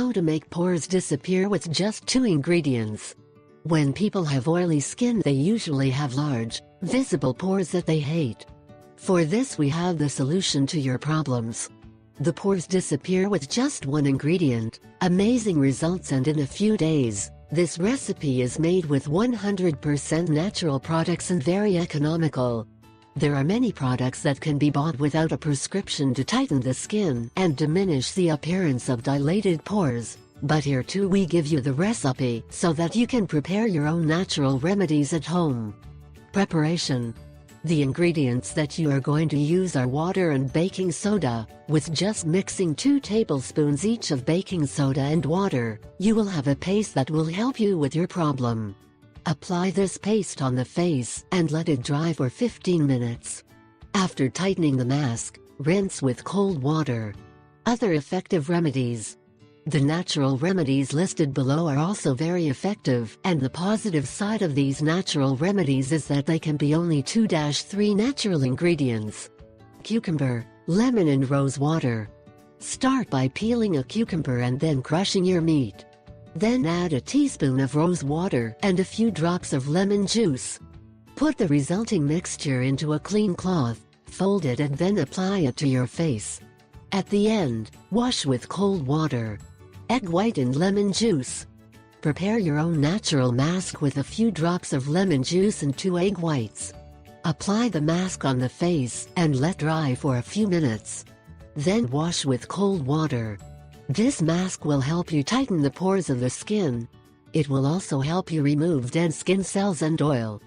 how to make pores disappear with just 2 ingredients. When people have oily skin, they usually have large, visible pores that they hate. For this we have the solution to your problems. The pores disappear with just 1 ingredient. Amazing results, and in a few days. This recipe is made with 100% natural products and very economical. There are many products that can be bought without a prescription to tighten the skin and diminish the appearance of dilated pores. But here too we give you the recipe so that you can prepare your own natural remedies at home. Preparation. The ingredients that you are going to use are water and baking soda. With just mixing 2 tablespoons each of baking soda and water, you will have a paste that will help you with your problem. Apply this paste on the face and let it dry for 15 minutes. After tightening the mask, rinse with cold water. Other effective remedies. The natural remedies listed below are also very effective, and the positive side of these natural remedies is that they can be only 2-3 natural ingredients. Cucumber, lemon and rose water. Start by peeling a cucumber and then crushing your meat. Then add a teaspoon of rose water and a few drops of lemon juice. Put the resulting mixture into a clean cloth, fold it and then apply it to your face. At the end, wash with cold water. Egg white and lemon juice. Prepare your own natural mask with a few drops of lemon juice and 2 egg whites. Apply the mask on the face and let dry for a few minutes. Then wash with cold water. This mask will help you tighten the pores of the skin. It will also help you remove dead skin cells and oil.